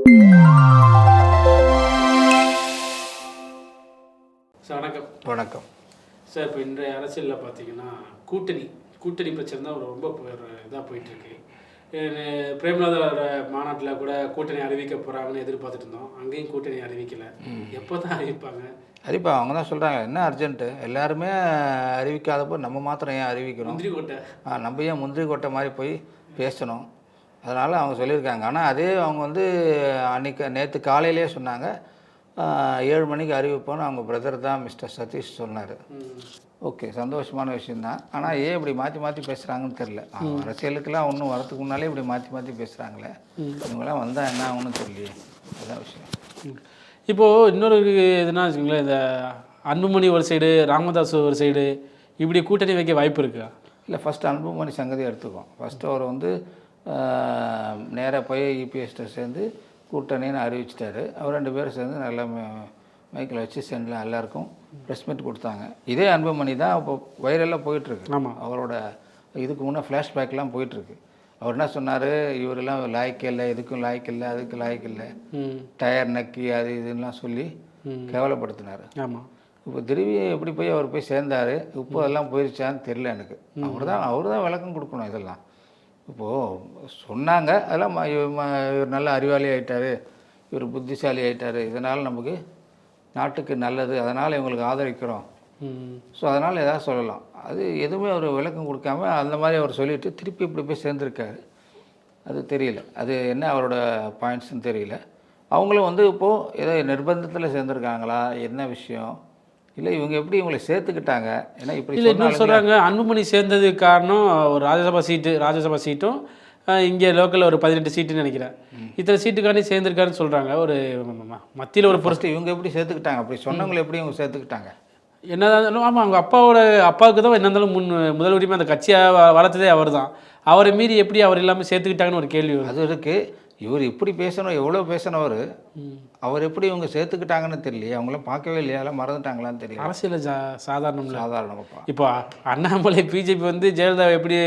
Sir வணக்கம். வணக்கம் sir, இப்போ இன்றைய அரசியலில் பார்த்தீங்கன்னா கூட்டணி பிரச்சனை தான் ரொம்ப இதாக போயிட்டுருக்கு. பிரேமலதா மாநாட்டில் கூட கூட்டணி அறிவிக்க போகிறாங்கன்னு எதிர்பார்த்துட்டு இருந்தோம். அங்கேயும் கூட்டணி அறிவிக்கலை. எப்போ தான் அறிவிப்பாங்க? அவங்க தான் சொல்கிறாங்க, என்ன அர்ஜென்ட்டு, எல்லாருமே அறிவிக்காதப்போ நம்ம மாத்திரம் ஏன் அறிவிக்கணும்? முந்திரி கோட்டை நம்ம ஏன் முந்திரி கோட்டை மாதிரி போய் பேசணும்? அதனால் அவங்க சொல்லியிருக்காங்க. ஆனால் அதே அவங்க வந்து நேற்று காலையிலே சொன்னாங்க, 7 மணிக்கு அறிவிப்போன்னு அவங்க பிரதர் தான் மிஸ்டர் சதீஷ் சொன்னார். ஓகே, சந்தோஷமான விஷயந்தான். ஆனால் ஏன் இப்படி மாற்றி மாற்றி பேசுகிறாங்கன்னு தெரில. அரசியலுக்கெல்லாம் ஒன்றும் வரத்துக்கு முன்னாலே இப்படி மாற்றி பேசுகிறாங்களே, இவங்கெல்லாம் வந்தால் என்ன ஆகுன்னு தெரியலையே. அதுதான் விஷயம். இப்போது இன்னொரு எதுனா வச்சுங்களேன், இந்த அன்புமணி ஒரு சைடு, ராமதாஸ் ஒரு சைடு, இப்படி கூட்டணி வைக்க வாய்ப்பு இருக்கா? இல்லை, ஃபஸ்ட்டு அன்புமணி சங்கதி எடுத்துக்கோம். ஃபஸ்ட்டு அவர் வந்து நேராக போய் இபிஎஸ்ட்டை சேர்ந்து கூட்டணின்னு அறிவிச்சிட்டாரு. அவர் 2 பேரும் சேர்ந்து நல்லா மைக்கில் வச்சு சென்டில் எல்லாருக்கும் ப்ரெஸ் மீட் கொடுத்தாங்க. இதே அன்புமணி தான் இப்போ வைரலாக போயிட்டுருக்கு. ஆமாம், அவரோட இதுக்கு முன்னே ஃப்ளாஷ்பேக்லாம் போயிட்டுருக்கு. அவர் என்ன சொன்னார், இவரெல்லாம் லாய்க்கு இல்லை, இதுக்கும் லாய்க்கு இல்லை, அதுக்கு லாய்க்கு இல்லை, டயர் நக்கி அது இதுலாம் சொல்லி கேவலப்படுத்தினார். ஆமாம். இப்போ திரும்பி எப்படி போய் அவர் போய் சேர்ந்தார், இப்போ அதெல்லாம் போயிருச்சான்னு தெரியல எனக்கு. அவர் தான் விளக்கம் கொடுக்கணும் இதெல்லாம். இப்போது சொன்னாங்க, அதெல்லாம் இவர் நல்ல அறிவாளி ஆகிட்டார், இவர் புத்திசாலி ஆகிட்டார், இதனால் நமக்கு நாட்டுக்கு நல்லது, அதனால் இவங்களுக்கு ஆதரிக்கிறோம், ஸோ அதனால் எதாவது சொல்லலாம். அது எதுவுமே அவர் விளக்கம் கொடுக்காம அந்த மாதிரி அவர் சொல்லிவிட்டு திருப்பி இப்படி போய் சேர்ந்துருக்காரு. அது தெரியல, அது என்ன அவரோட பாயிண்ட்ஸ்ன்னு தெரியல. அவங்களும் வந்து இப்போது ஏதோ நிர்பந்தத்தில் சேர்ந்துருக்காங்களா, என்ன விஷயம், இல்லை இவங்க எப்படி இவங்களை சேர்த்துக்கிட்டாங்க? ஏன்னா இப்படி இல்லை, இன்னும் சொல்கிறாங்க, அன்புமணி சேர்ந்ததுக்கு காரணம் ஒரு ராஜ்யசபா சீட்டும் இங்கே லோக்கலில் ஒரு 18 சீட்டுன்னு நினைக்கிறேன். இத்தனை சீட்டுக்காண்டி சேர்ந்துருக்காருன்னு சொல்கிறாங்க. ஒரு மத்தியில் ஒரு பொறுத்து இவங்க எப்படி சேர்த்துக்கிட்டாங்க, அப்படி சொன்னவங்களை எப்படி இவங்க சேர்த்துக்கிட்டாங்க? என்னதான் இருந்தாலும் ஆமாம், அவங்க அப்பாவுக்கு தான் என்ன இருந்தாலும் முதல் உரிமை அந்த கட்சியாக வளர்த்ததே அவர் தான். அவரை மீறி எப்படி அவர் எல்லாமே சேர்த்துக்கிட்டாங்கன்னு ஒரு கேள்வி அது இருக்குது. இவர் இப்படி பேசணும், எவ்வளோ பேசினவர், அவர் எப்படி இவங்க சேர்த்துக்கிட்டாங்கன்னு தெரியலையே. அவங்களாம் பார்க்கவே இல்லையா, எல்லாம் மறந்துட்டாங்களான்னு தெரியல. அரசியல் சாதாரணமாக. இப்போ அண்ணாமலை பிஜேபி வந்து ஜெயலலிதா எப்படி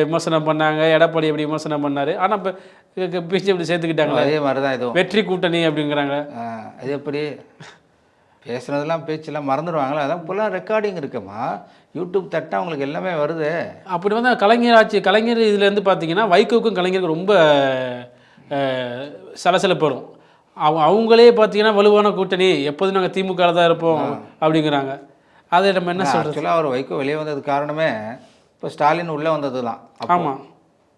விமர்சனம் பண்ணாங்க, எடப்பாடி எப்படி விமர்சனம் பண்ணார், ஆனால் இப்போ பிஜேபி சேர்த்துக்கிட்டாங்க. அதே மாதிரி தான் இதுவும் வெற்றி கூட்டணி அப்படிங்கிறாங்க. அது எப்படி பேசுனதெல்லாம் பேச்செல்லாம் மறந்துடுவாங்களா? அதான் இப்போலாம் ரெக்கார்டிங் இருக்குமா, யூடியூப் தட்டால் அவங்களுக்கு எல்லாமே வருது. அப்படி வந்து கலைஞர் இதுலேருந்து பார்த்தீங்கன்னா வைகோவுக்கும் கலைஞருக்கும் ரொம்ப சலசலப்பு வரும். அவங்களே பார்த்தீங்கன்னா வலுவான கூட்டணி, எப்போதும் நாங்கள் திமுக தான் இருப்போம் அப்படிங்கிறாங்க. அதை நம்ம என்ன சொல்கிறோம்? ஆக்சுவலாக அவர் வைகோ வெளியே வந்தது காரணமே இப்போ ஸ்டாலின் உள்ளே வந்தது தான். ஆமாம்.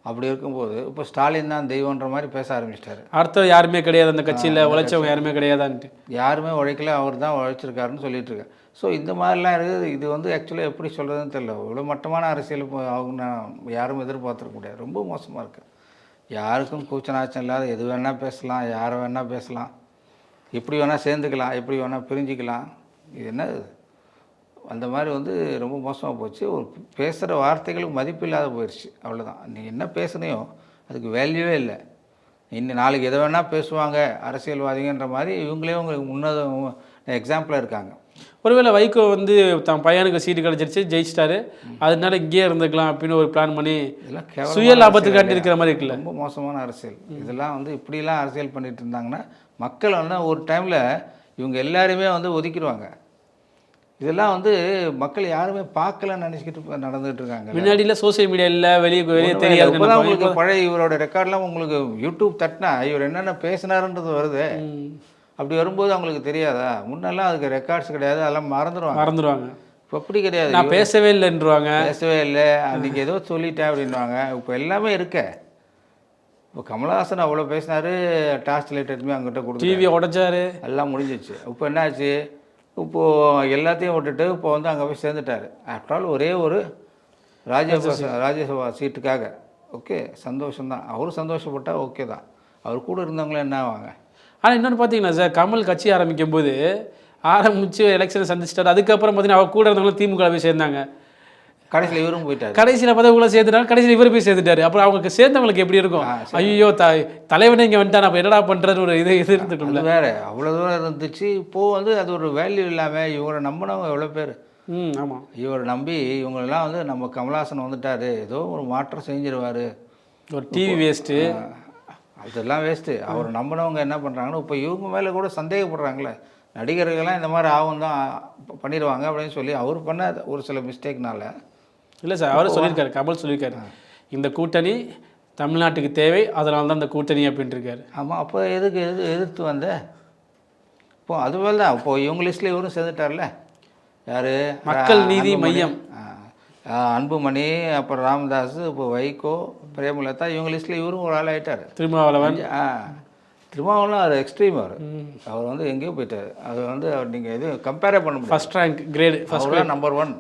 அப்படி இருக்கும்போது இப்போ ஸ்டாலின் தான் தெய்வன்ற மாதிரி பேச ஆரம்பிச்சிட்டாரு. அடுத்த யாருமே கிடையாது அந்த கட்சியில், உழைச்சவங்க யாருமே கிடையாதான்ட்டு. யாருமே உழைக்கல, அவர் தான் உழைச்சிருக்காருன்னு சொல்லிட்டு இருக்காரு. ஸோ இந்த மாதிரிலாம் இருக்குது. இது வந்து ஆக்சுவலாக எப்படி சொல்கிறதுன்னு தெரியல. இவ்வளோ மட்டமான அரசியல் அவங்க யாரும் எதிர்பார்த்துருக்க முடியாது. ரொம்ப மோசமாக இருக்குது. யாருக்கும் கூச்சநாச்சம் இல்லாத எது வேணால் பேசலாம், யாரை வேணால் பேசலாம், எப்படி வேணால் சேர்ந்துக்கலாம், எப்படி வேணால் பிரிஞ்சிக்கலாம். இது என்ன அந்த மாதிரி வந்து ரொம்ப மோசமாக போச்சு. ஒரு பேசுகிற வார்த்தைகளுக்கு மதிப்பு இல்லாத போயிடுச்சு, அவ்வளோதான். நீ என்ன பேசுனையோ அதுக்கு வேல்யூவே இல்லை. இன்னும் நாளைக்கு எதை வேணால் பேசுவாங்க அரசியல்வாதிகன்ற மாதிரி இவங்களே உங்களுக்கு முன்னத எக்ஸாம்பிளாக இருக்காங்க. ஒருவேளை வைகோ வந்து தன் பையனுக்கு சீட்டு கிடச்சிருச்சு, ஜெயிச்சிட்டாரு, அதனால இங்கேயே இருந்துக்கலாம் அப்படின்னு ஒரு பிளான் பண்ணி இதெல்லாம் சுய லாபத்துக்காண்டி இருக்கிற மாதிரி இருக்குல்ல. ரொம்ப மோசமான அரசியல். இதெல்லாம் வந்து இப்படிலாம் அரசியல் பண்ணிட்டு இருந்தாங்கன்னா மக்கள் வந்து ஒரு டைமில் இவங்க எல்லாருமே வந்து ஒதுக்கிடுவாங்க. இதெல்லாம் வந்து மக்கள் யாருமே பார்க்கலன்னு நினச்சிக்கிட்டு நடந்துகிட்டு இருக்காங்க. முன்னாடியில் சோசியல் மீடியா இல்லை, வெளியே தெரியாது. இப்போதான் உங்களுக்கு பழைய இவரோட ரெக்கார்ட்லாம் உங்களுக்கு யூடியூப் தட்டினா இவர் என்னென்ன பேசினாருன்றது வருது. அப்படி வரும்போது அவங்களுக்கு தெரியாதா? முன்னெல்லாம் அதுக்கு ரெக்கார்ட்ஸ் கிடையாது, அதெல்லாம் மறந்துடுவாங்க. இப்போ அப்படி கிடையாது. நான் பேசவே இல்லைன்றாங்க. பேசவே இல்லை, அன்றைக்கி ஏதோ சொல்லிட்டேன் அப்படின்வாங்க. இப்போ எல்லாமே இருக்க. இப்போ கமலஹாசன் அவ்வளோ பேசினார், டார்ச் லைட் எடுத்துமே அங்கிட்ட கொடுத்து டிவியை உடைச்சாரு, எல்லாம் முடிஞ்சிச்சு. இப்போ என்னாச்சு, இப்போது எல்லாத்தையும் விட்டுட்டு இப்போ வந்து அங்கே போய் சேர்ந்துட்டார். ஆஃப்டர் ஆல் ஒரே ஒரு ராஜ்யசபா சீட்டுக்காக. ஓகே, சந்தோஷம்தான். அவரும் சந்தோஷப்பட்டால் ஓகே தான். அவர் கூட இருந்தவங்களே என்ன ஆவாங்க? ஆனால் இன்னொன்று பார்த்தீங்கன்னா சார், கமல் கட்சி ஆரம்பிக்கும் போது ஆரம்பித்து எலெக்ஷனை சந்திச்சிட்டாரு. அதுக்கப்புறம் பார்த்தீங்கன்னா அவர் கூட இருந்தவங்களும் திமுக போய் சேர்ந்தாங்க. கடைசியில் இவரும் போயிட்டார். கடைசியில் பார்த்தா இவ்வளோ சேர்த்துட்டாங்க, கடைசியில் இவர் போய் சேர்த்துட்டாரு. அப்புறம் அவங்க சேர்ந்தவங்களுக்கு எப்படி இருக்கும்? ஐயோ தலைவனே இங்கே வந்துட்டான், அப்போ என்னடா பண்ணுறது ஒரு இது இருந்துட்டுல வேறு அவ்வளோ தூரம் இருந்துச்சு. இப்போது வந்து அது ஒரு வேல்யூ இல்லாமல் இவரை நம்பினவங்க எவ்வளோ பேர். ஆமாம். இவரை நம்பி இவங்களெல்லாம் வந்து நம்ம கமலஹாசன் வந்துட்டார், ஏதோ ஒரு மாற்றம் செஞ்சிருவார், ஒரு டிவி வேஸ்ட்டு அதெல்லாம் வேஸ்ட்டு. அவர் நம்பினவங்க என்ன பண்ணுறாங்கன்னா, இப்போ இவங்க மேலே கூட சந்தேகப்படுறாங்களே, நடிகர்கள்லாம் இந்த மாதிரி ஆகும் தான் பண்ணிடுவாங்க அப்படின்னு சொல்லி அவர் பண்ண ஒரு சில மிஸ்டேக்னால. இல்லை சார், அவரே சொல்லியிருக்காரு, கமல் சொல்லியிருக்காரு, இந்த கூட்டணி தமிழ்நாட்டுக்கு தேவை, அதனால தான் இந்த கூட்டணி அப்படின்ட்டு இருக்காரு. ஆமாம், அப்போ எதுக்கு எதிர்த்து வந்த? இப்போ அதுவேல் தான் இப்போ இவங்க லிஸ்ட்டில் இவரும் சேர்ந்துட்டார்ல. யார்? மக்கள் நீதி மையம், அன்புமணி, அப்புறம் ராமதாஸ், இப்போ வைகோ, பிரேமலதா, இவங்க லிஸ்ட்டில் இவரும் ஒரு ஆள் ஆகிட்டார். திருமாவளவன். திருமாவளவன் அவர் எக்ஸ்ட்ரீம். அவர் வந்து எங்கேயோ போயிட்டார். அவர் நீங்கள் எதுவும் கம்பேரே பண்ண முடியாது. ஃபஸ்ட் ரேங்க் கிரேடு, அவர் தான் நம்பர் 1.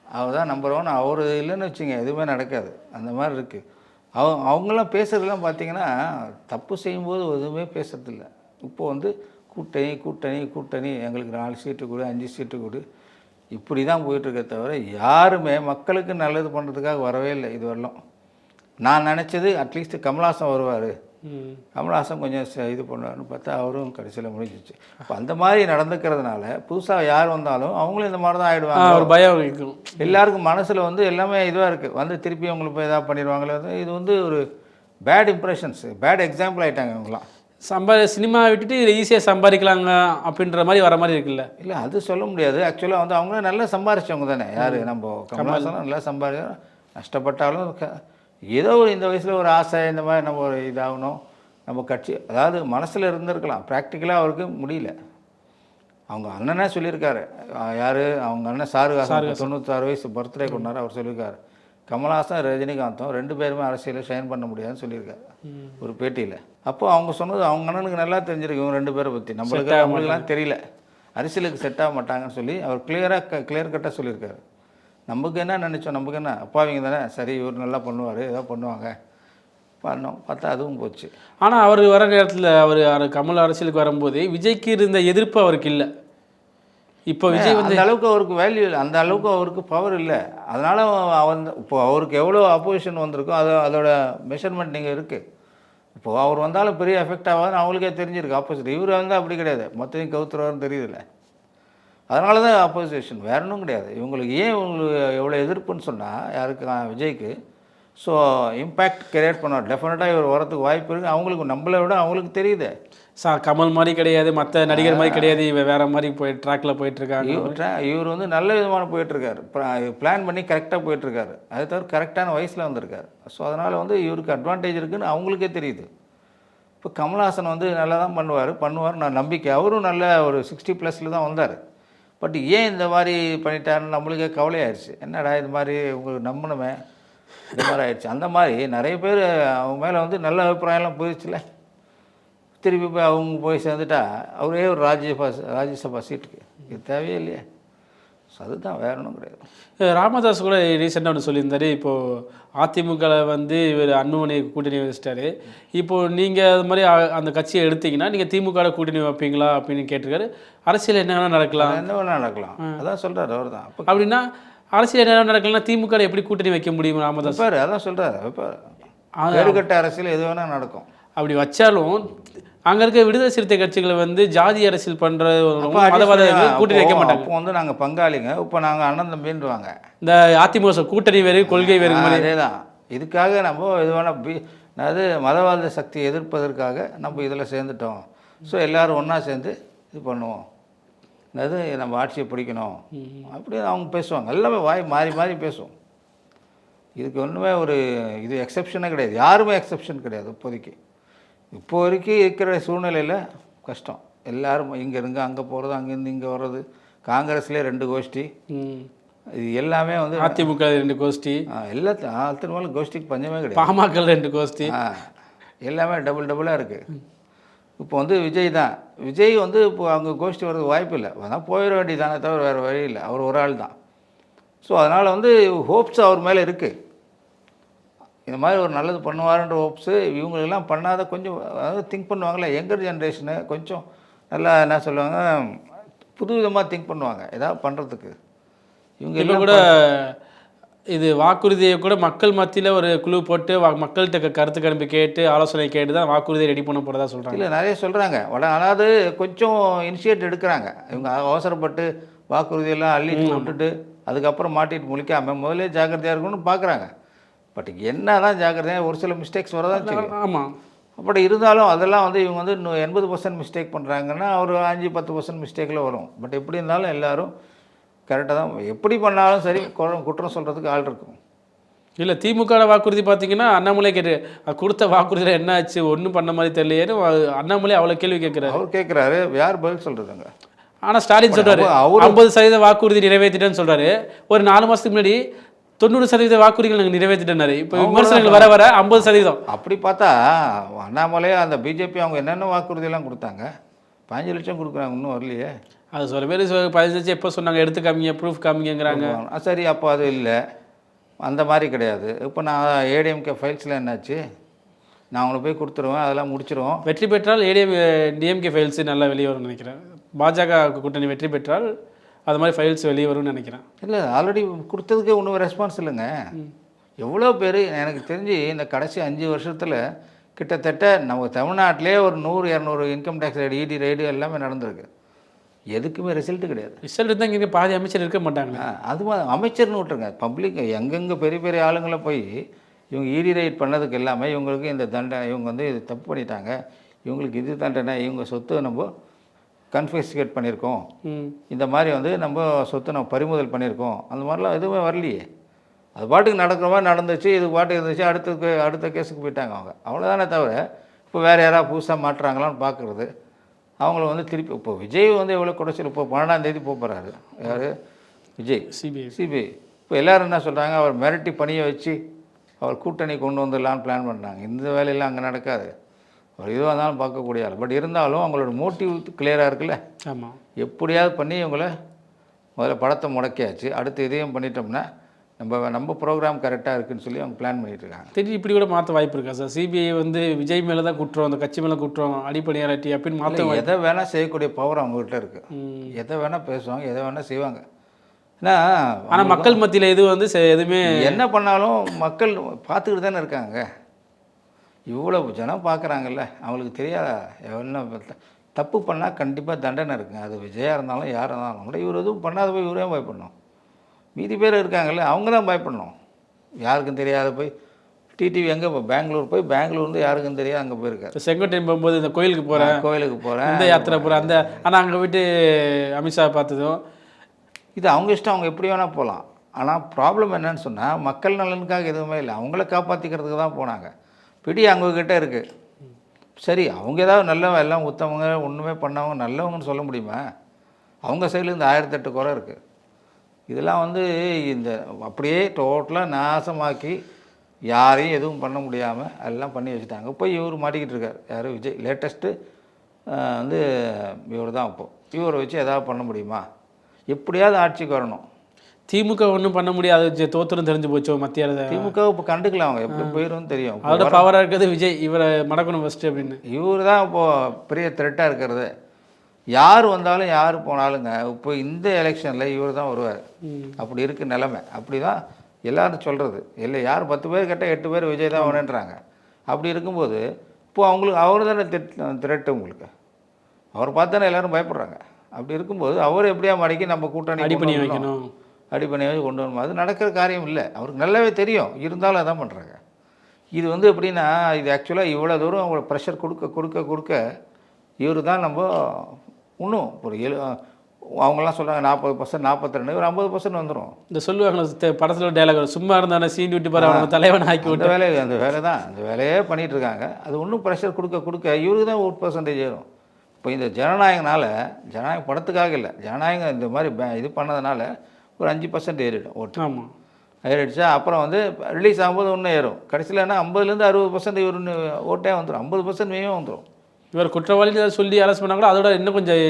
அவர் தான் நம்பர் 1. அவர் இல்லைன்னு வச்சுங்க எதுவுமே நடக்காது. அந்த மாதிரி இருக்குது. அவங்களாம் பேசுகிறதுலாம் பார்த்தீங்கன்னா தப்பு செய்யும்போது எதுவுமே பேசுறதில்ல. இப்போ வந்து கூட்டணி கூட்டணி கூட்டணி, எங்களுக்கு 4 சீட்டு கொடு, 5 சீட்டு கொடு, இப்படி தான் போயிட்டுருக்க தவிர யாருமே மக்களுக்கு நல்லது பண்ணுறதுக்காக வரவே இல்லை இது வரலாம். நான் நினச்சது அட்லீஸ்ட் கமல்ஹாசன் வருவார், கமல்ஹாசன் கொஞ்சம் இது பண்ணுவார்னு பார்த்தா அவரும் கடைசியில் முடிஞ்சிச்சு. இப்போ அந்த மாதிரி நடந்துக்கிறதுனால புதுசாக யார் வந்தாலும் அவங்களும் இந்த மாதிரி தான் ஆகிடுவாங்க. ஒரு பயம் இருக்கும் எல்லாருக்கும் மனசில். வந்து எல்லாமே இதுவாக இருக்குது. வந்து திருப்பி அவங்களுக்கு போய் எதாவது பண்ணிடுவாங்களே. இது வந்து ஒரு பேட் இம்ப்ரெஷன்ஸ், பேட் எக்ஸாம்பிள் ஆகிட்டாங்க இவங்களாம். சினிமா விட்டுட்டு இதில் ஈஸியாக சம்பாதிக்கலாங்க அப்படின்ற மாதிரி வர மாதிரி இருக்குல்ல. இல்லை, அது சொல்ல முடியாது. ஆக்சுவலாக வந்து அவங்களும் நல்லா சம்பாரிச்சவங்க தானே. யார்? நம்ம கமல்ஹாசன் நல்லா சம்பாதிச்சோம். நஷ்டப்பட்டாலும் ஏதோ இந்த வயசில் ஒரு ஆசை, இந்த மாதிரி நம்ம ஒரு இதாகணும், நம்ம கட்சி, அதாவது மனசில் இருந்திருக்கலாம். ப்ராக்டிக்கலாக அவருக்கு முடியல. அவங்க அண்ணனே சொல்லியிருக்காரு. யார்? அவங்க அண்ணன் சாருகாசன் 96 வயசு பர்த்டே கொண்டாரு. அவர் சொல்லியிருக்காரு, கமல்ஹாசன் ரஜினிகாந்தும் 2 பேருமே அரசியலில் ஷைன் பண்ண முடியாதுன்னு சொல்லியிருக்காரு ஒரு பேட்டியில். அப்போது அவங்க சொன்னது அவங்க அண்ணனுக்கு நல்லா தெரிஞ்சிருக்கு இவங்க 2 பேரை பற்றி. நம்மளுக்கெல்லாம் தெரியல, அரசியலுக்கு செட் ஆக மாட்டாங்கன்னு சொல்லி அவர் கிளியர் கட்டாக சொல்லியிருக்காரு. நமக்கு என்ன நினச்சோம், நமக்கு என்ன அப்பாவிங்க தானே, சரி இவர் நல்லா பண்ணுவார், ஏதோ பண்ணுவாங்க பண்ணோம். பார்த்தா அதுவும் போச்சு. ஆனால் அவர் வர நேரத்தில் அவர் கமல் அரசியலுக்கு வரும்போது விஜய்க்கு இருந்த எதிர்ப்பு அவருக்கு இல்லை. இப்போ விஜய் வந்து அந்த அளவுக்கு அவருக்கு வேல்யூ இல்லை, அந்த அளவுக்கு அவருக்கு பவர் இல்லை. அதனால் இப்போ அவருக்கு எவ்வளோ அப்போசிஷன் வந்திருக்கோ அதோட மெஷர்மெண்ட் நீங்கள் இருக்குது. இப்போது அவர் வந்தாலும் பெரிய எஃபெக்ட் ஆகாதுன்னு அவங்களுக்கே தெரிஞ்சிருக்கு ஆப்போசிட். இவர் வந்து அப்படி கிடையாது, மொத்தத்தையும் கவுத்துருவார்னு தெரியுதுல்ல. அதனால தான் அப்போசிஷன், வேற ஒன்றும் கிடையாது. இவங்களுக்கு ஏன் இவங்களுக்கு எவ்வளோ எதிர்ப்புன்னு சொன்னால் யாருக்கு? விஜய்க்கு. ஸோ இம்பேக்ட் கிரியேட் பண்ணுவார். டெஃபினட்டாக இவர் வரத்துக்கு வாய்ப்பு இருக்குது. அவங்களுக்கு நம்மளை விட அவங்களுக்கு தெரியுது. கமல் மாதிரி கிடையாது, மற்ற நடிகர் மாதிரி கிடையாது, இவர் வேறு மாதிரி ட்ராக்கில் போயிட்டுருக்காங்க. இவர் வந்து நல்ல விதமான போயிட்டுருக்காரு, பிளான் பண்ணி கரெக்டாக போயிட்டுருக்காரு. அதை தவிர கரெக்டான வயசில் வந்திருக்காரு. ஸோ அதனால் வந்து இவருக்கு அட்வான்டேஜ் இருக்குதுன்னு அவங்களுக்கே தெரியுது. இப்போ கமல்ஹாசன் வந்து நல்லா தான் பண்ணுவார் நான் நம்பிக்கை. அவரும் நல்ல ஒரு 60+ தான் வந்தார். பட் ஏன் இந்த மாதிரி பண்ணிட்டாருன்னு நம்மளுக்கே கவலையாயிடுச்சு. என்னடா இது மாதிரி உங்களுக்கு நம்பணுமே, இந்த மாதிரி ஆயிடுச்சு. அந்த மாதிரி நிறைய பேர் அவங்க மேலே வந்து நல்ல அபிப்பிராயம்லாம் போயிடுச்சுல. திருப்பி போய் அவங்க போய் சேர்ந்துட்டா அவரே ஒரு ராஜ்யசபா சீட்டுக்கு இது தேவையே இல்லையே. ஸோ அதுதான், வேற ஒன்றும் கிடையாது. ராமதாஸ் கூட ரீசெண்டாக ஒன்று சொல்லியிருந்தாரு, இப்போது அதிமுகவில் வந்து இவர் அன்புமணி கூட்டணி வச்சிட்டாரு, இப்போது நீங்கள் அது மாதிரி அந்த கட்சியை எடுத்தீங்கன்னா நீங்கள் திமுக கூட்டணி வைப்பீங்களா அப்படின்னு கேட்டிருக்காரு. அரசியல் என்ன வேணால் நடக்கலாம், என்ன வேணால் நடக்கலாம், அதான் சொல்கிறார் அவர் தான். அப்படின்னா அரசியல் என்ன நடக்கலன்னா திமுக எப்படி கூட்டணி வைக்க முடியும் ராமதாஸ்? பாரு, அதான் சொல்கிறார். இப்போ வேறுகட்ட அரசியல் எது வேணால் நடக்கும். அப்படி வச்சாலும் அங்கே இருக்க விடுதலை சிறுத்தை கட்சிகளை வந்து ஜாதி அரசியல் பண்ணுற கூட்டணி வைக்க மாட்டாங்க. இப்போ வந்து நாங்கள் பங்காளிங்க, இப்போ நாங்கள் அண்ணன் தம்பின்னுவாங்க. இந்த அதிமுக கூட்டணி வேறு கொள்கை வேறு மாதிரி. அதே தான். இதுக்காக நம்ம இது வேணால் அதாவது மதவாத சக்தியை எதிர்ப்பதற்காக நம்ம இதில் சேர்ந்துட்டோம். ஸோ எல்லோரும் ஒன்றா சேர்ந்து இது பண்ணுவோம், அதாவது நம்ம ஆட்சியை பிடிக்கணும் அப்படி அவங்க பேசுவாங்க. எல்லாமே வாய் மாறி மாறி பேசுவோம். இதுக்கு ஒன்றுமே ஒரு இது எக்ஸப்ஷனே கிடையாது. யாருமே எக்ஸப்ஷன் கிடையாது இப்போதைக்கு. இப்போ வரைக்கும் இருக்கிற சூழ்நிலையில் கஷ்டம். எல்லோரும் இங்கே இருங்க அங்கே போகிறது, அங்கேருந்து இங்கே வர்றது. காங்கிரஸ்லேயே 2 கோஷ்டி, இது எல்லாமே வந்து அதிமுக 2 கோஷ்டி, எல்லாத்தையும் மேலே கோஷ்டிக்கு பஞ்சமே கிடையாது. பாமக 2 கோஷ்டி, எல்லாமே டபுளாக இருக்குது. இப்போ வந்து விஜய் தான். விஜய் வந்து இப்போ அங்கே கோஷ்டி வர்றது வாய்ப்பு இல்லை. அதான் போயிட வேண்டியதானே தவிர வேறு வழி இல்லை. அவர் ஒரு ஆள் தான். ஸோ அதனால் வந்து ஹோப்ஸ் அவர் மேலே இருக்குது. இந்த மாதிரி ஒரு நல்லது பண்ணுவாருன்ற ஹோப்ஸு இவங்களெல்லாம் பண்ணாத கொஞ்சம், அதாவது திங்க் பண்ணுவாங்களே யங்கர் ஜென்ரேஷனு கொஞ்சம் நல்லா என்ன சொல்லுவாங்க, புது விதமாக திங்க் பண்ணுவாங்க ஏதாவது பண்ணுறதுக்கு. இவங்க இப்போ கூட இது வாக்குறுதியை கூட மக்கள் மத்தியில் ஒரு குழு போட்டு மக்கள்கிட்ட கருத்து கணிப்பு கேட்டு ஆலோசனை கேட்டு தான் வாக்குறுதியை ரெடி பண்ண போகிறதா சொல்கிறாங்க. இல்லை, நிறைய சொல்கிறாங்க. அதாவது கொஞ்சம் இனிஷியேட் எடுக்கிறாங்க. இவங்க அவசரப்பட்டு வாக்குறுதியெல்லாம் அள்ளிட்டு விட்டுட்டு அதுக்கப்புறம் மாட்டிட்டு முழிக்காமல் முதலே ஜாக்கிரதையாக இருக்கணும்னு பார்க்குறாங்க. பட் என்ன தான் ஜாக்கிரதையாக ஒரு சில மிஸ்டேக்ஸ் வரதான் செய்யும். ஆமாம், அப்படி இருந்தாலும் அதெல்லாம் வந்து இவங்க வந்து இன்னும் 80% மிஸ்டேக் பண்ணுறாங்கன்னா ஒரு 5-10% மிஸ்டேக்கில் வரும். பட் எப்படி இருந்தாலும் எல்லோரும் கரெக்டாக தான் எப்படி பண்ணாலும் சரி குற்றம் சொல்கிறதுக்கு ஆள் இருக்கும். இல்லை திமுக வாக்குறுதி பார்த்தீங்கன்னா அண்ணாமலை கொடுத்த வாக்குறுதியில் என்ன ஆச்சு ஒன்றும் பண்ண மாதிரி தெரியலையேன்னு அண்ணாமலை அவ்வளோ கேள்வி கேட்குறாரு. அவர் கேட்குறாரு, யார் பதில் சொல்கிறதுங்க? ஆனால் ஸ்டாலின் சொல்கிறாரு 50% வாக்குறுதி நிறைவேற்றிட்டேன்னு சொல்கிறாரு. ஒரு 4 மாதத்துக்கு முன்னாடி 90% வாக்குறுதிகள் நாங்கள் நிறைவேற்றிட்டேன்னாரு. இப்போ விமர்சனங்கள் வர வர 50%. அப்படி பார்த்தா அண்ணாமலையே அந்த பிஜேபி அவங்க என்னென்ன வாக்குறுதியெல்லாம் கொடுத்தாங்க? 15 லட்சம் கொடுக்குறாங்க, இன்னும் வரலையே. அது சில பேர் 15 லட்சம் எப்போ சொன்னாங்க, எடுத்து காமிங்க, ப்ரூஃப் காமிங்கிறாங்க. சரி, அப்போ அது இல்லை, அந்த மாதிரி கிடையாது. இப்போ நான் ஏடிஎம்கே ஃபைல்ஸில் என்னாச்சு? நான் அவங்கள போய் கொடுத்துருவேன், அதெல்லாம் முடிச்சிருவோம். வெற்றி பெற்றால் டிஎம்கே ஃபைல்ஸ் நல்லா வெளியே வரும்னு நினைக்கிறேன். பாஜக கூட்டணி வெற்றி பெற்றால் அது மாதிரி ஃபைல்ஸ் வெளியே வரும்னு நினைக்கிறேன். இல்லை, ஆல்ரெடி கொடுத்ததுக்கே ஒன்றும் ரெஸ்பான்ஸ் இல்லைங்க. எவ்வளோ பேர் எனக்கு தெரிஞ்சு இந்த கடைசி 5 வருஷத்தில் கிட்டத்தட்ட நம்ம தமிழ்நாட்டிலே ஒரு 100-200 இன்கம் டேக்ஸ் ரைடு, இடி ரைடு எல்லாமே நடந்திருக்கு. எதுக்குமே ரிசல்ட்டு கிடையாது. ரிசல்ட் தான் இங்கே பாதி அமைச்சர் இருக்க மாட்டாங்க. அது அமைச்சர்னு விட்டுருங்க, பப்ளிக் எங்கெங்கே பெரிய பெரிய ஆளுங்களை போய் இவங்க இடி ரைட் பண்ணதுக்கு எல்லாமே இவங்களுக்கு இந்த தண்டனை, இவங்க வந்து இது தப்பு பண்ணிட்டாங்க, இவங்களுக்கு இது தண்டனை, இவங்க சொத்து நம்ம கன்ஃபிஸ்கேட் பண்ணியிருக்கோம், இந்த மாதிரி வந்து நம்ம சொத்தை நம்ம பறிமுதல் பண்ணியிருக்கோம், அந்த மாதிரிலாம் எதுவுமே வரலையே. அது பாட்டுக்கு நடக்கிற மாதிரி நடந்துச்சு, இது பாட்டுக்கு இருந்துச்சு, அடுத்த கேஸுக்கு போயிட்டாங்க அவங்க. அவ்வளோதானே தவிர இப்போ வேறு யாராவது புதுசாக மாட்டுறாங்களான்னு பார்க்குறது. அவங்கள வந்து திருப்பி இப்போ விஜய் வந்து எவ்வளோ குறைச்சல், இப்போ 12ஆம் தேதி போகிறாரு யார்? விஜய் சிபிஐ. இப்போ எல்லோரும் என்ன சொல்கிறாங்க, அவர் மிரட்டி பணியை வச்சு அவர் கூட்டணி கொண்டு வந்துடலான்னு பிளான் பண்ணுறாங்க. இந்த வேலையெல்லாம் அங்கே நடக்காது. அவர் எதுவாக இருந்தாலும் பார்க்கக்கூடிய ஆள். பட் இருந்தாலும் அவங்களோட மோட்டிவ் கிளியராக இருக்குல்ல. ஆமாம், எப்படியாவது பண்ணி இவங்கள முதல்ல படத்தை முடக்கியாச்சு, அடுத்து இதையும் பண்ணிட்டோம்னா நம்ம ப்ரோக்ராம் கரெக்டாக இருக்குதுன்னு சொல்லி அவங்க பிளான் பண்ணிட்டு இருக்காங்க. தெரிஞ்சு இப்படி கூட மாற்ற வாய்ப்பு இருக்கா சார்? சிபிஐ வந்து விஜய் மேலே தான் குற்றம், அந்த கட்சி மேலே குற்றம், அடிப்படையாட்டி அப்படின்னு மாற்ற எதை வேணால் செய்யக்கூடிய பவர் அவங்ககிட்ட இருக்குது. எதை வேணால் பேசுவாங்க, எதை வேணால் செய்வாங்க. ஏன்னா ஆனால் மக்கள் மத்தியில் இது வந்து எதுவுமே என்ன பண்ணாலும் மக்கள் பார்த்துக்கிட்டு தானே இருக்காங்க. இவ்வளோ ஜனம் பார்க்குறாங்கல்ல, அவங்களுக்கு தெரியாதா? என்ன தப்பு பண்ணால் கண்டிப்பாக தண்டனை இருக்குங்க. அது விஜயாக இருந்தாலும் யாராக இருந்தாலும் கூட இவர் எதுவும் பண்ணாத போய் இவரே பயப்படணும். மீதி பேர் இருக்காங்கல்ல, அவங்க தான் பயப்படணும். யாருக்கும் தெரியாத போய் டிடிவி எங்கே பெங்களூர் போய் பெங்களூர்ந்து யாருக்கும் தெரியாது அங்கே போயிருக்காரு. செங்கோட்டையன் போகும்போது இந்த கோயிலுக்கு போகிறேன், இந்த யாத்திரை போகிறேன், அந்த ஆனால் அங்கே போய்ட்டு அமித்ஷா பார்த்ததும் இது அவங்க இஷ்டம், அவங்க எப்படி வேணால் போகலாம். ஆனால் ப்ராப்ளம் என்னன்னு சொன்னால் மக்கள் நலனுக்காக எதுவுமே இல்லை, அவங்கள காப்பாற்றிக்கிறதுக்கு தான் போனாங்க. பிடி அவங்கக்கிட்ட இருக்குது. சரி, அவங்க ஏதாவது நல்லவங்க, எல்லாம் உத்தவங்க, ஒன்றுமே பண்ணவங்க, நல்லவங்கன்னு சொல்ல முடியுமா? அவங்க சைடில் இந்த 1008 குறை இருக்குது. இதெல்லாம் வந்து இந்த அப்படியே டோட்டலாக நாசமாக்கி யாரையும் எதுவும் பண்ண முடியாமல் எல்லாம் பண்ணி வச்சுட்டாங்க. இப்போ இவர் மாட்டிக்கிட்டு இருக்கார். யார்? விஜய். லேட்டஸ்ட்டு வந்து இவர் தான். இப்போது இவரை வச்சு எதாவது பண்ண முடியுமா? எப்படியாவது ஆட்சிக்கு வரணும். திமுக ஒன்றும் பண்ண முடியாது, தோத்துரும் தெரிஞ்சு போச்சோ மத்திய அரசு. திமுக இப்போ கண்டுக்கலாம், அவங்க எப்படி போயிடும் தெரியும். அதோட பவராக இருக்கிறது விஜய், இவரை மடக்கணும் ஃபஸ்ட்டு அப்படின்னு. இவர் தான் இப்போது பெரிய த்ரெட்டாக இருக்கிறது. யார் வந்தாலும் யார் போனாலுங்க இப்போ இந்த எலெக்ஷனில் இவர் தான் வருவார். அப்படி இருக்குது நிலைமை. அப்படி தான் எல்லோரும் சொல்கிறது. இல்லை, யார் 10 பேர் கேட்டால் 8 பேர் விஜய் தான் வேணுன்றாங்க. அப்படி இருக்கும்போது இப்போது அவங்களுக்கு அவர் தானே த்ரெட்டு. உங்களுக்கு அவர் பார்த்தானே எல்லோரும் பயப்படுறாங்க. அப்படி இருக்கும்போது அவர் எப்படியா மடக்கி நம்ம கூட்டணி அடி பண்ணி வைக்கணும், அடி பண்ணி வச்சு கொண்டு வரணும். அது நடக்கிற காரியம் இல்லை. அவருக்கு நல்லாவே தெரியும். இருந்தாலும் அதான் பண்ணுறாங்க. இது வந்து எப்படின்னா, இது ஆக்சுவலாக இவ்வளோ தூரம் அவங்கள ப்ரெஷர் கொடுக்க இவர் தான் நம்ம இன்னும் ஒரு அவங்களாம் சொல்கிறாங்க 40%, 42, ஒரு 50% வந்துடும். இந்த சொல்லுவாங்க படத்தில் டைலாக், சும்மா இருந்தானே சீன் விட்டு பாரு, அவங்க தலைவன் ஆக்கி விட்டு அந்த வேலை தான், அந்த வேலையே பண்ணிகிட்டு இருக்காங்க. அது இன்னும் ப்ரெஷர் கொடுக்க இவருக்கு தான் 1% ஏறும். இப்போ இந்த ஜனநாயகம் படத்துக்காக இல்லை, ஜனநாயகம் இந்த மாதிரி இது பண்ணதுனால ஒரு 5% ஏறிடும் ஓட்டு. ஆமாம், ஏறிடுச்சா அப்புறம் வந்து ரிலீஸ் ஆகும்போது இன்னும் ஏறும். கடைசியில் என்ன 50% 60% இவர் ஓட்டே வந்துடும், 50% மேயும் வந்துடும். இவர் குற்றவாளி சொல்லி அரெஸ்ட் பண்ணாங்களோ அதோட இன்னும் கொஞ்சம்.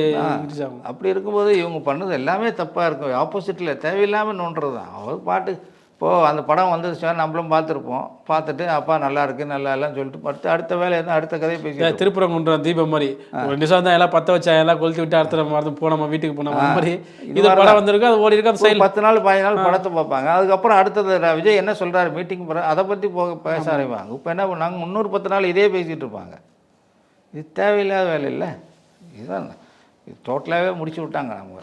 அப்படி இருக்கும்போது இவங்க பண்ணது எல்லாமே தப்பாக இருக்கும். ஆப்போசிட்டில் தேவையில்லாமல் நோண்டுறது தான். அவர் பாட்டு இப்போது அந்த படம் வந்துருச்சா நம்மளும் பார்த்துருப்போம். பார்த்துட்டு அப்பா நல்லா இருக்குது நல்லா இல்லைன்னு சொல்லிட்டு அடுத்த வேலை இருந்தால் அடுத்த கதையை பேசி திருப்புறங்குன்றம் தீபம் மாதிரி ஒரு நிமிஷம் தான் எல்லாம் 10 வச்சா எல்லாம் கொளுத்தி விட்டு அடுத்த மருந்து போனோம் வீட்டுக்கு போனோம் மாதிரி இது படம் வந்திருக்கு. அது ஓடி இருக்கு. அந்த சைடு 10 நாள் 15 நாள் படத்தை பார்ப்பாங்க. அதுக்கப்புறம் அடுத்தது விஜய் என்ன சொல்கிறாரு மீட்டிங் போகிற அதை பற்றி பேச ஆரம்பிப்பாங்க. இப்போ என்ன பண்ணாங்க, முன்னூறு 10 நாள் இதே பேசிகிட்டு இருப்பாங்க. இது தேவையில்லாத வேலை இல்லை. இதுதான் இது டோட்டலாகவே முடிச்சு விட்டாங்க அவங்க.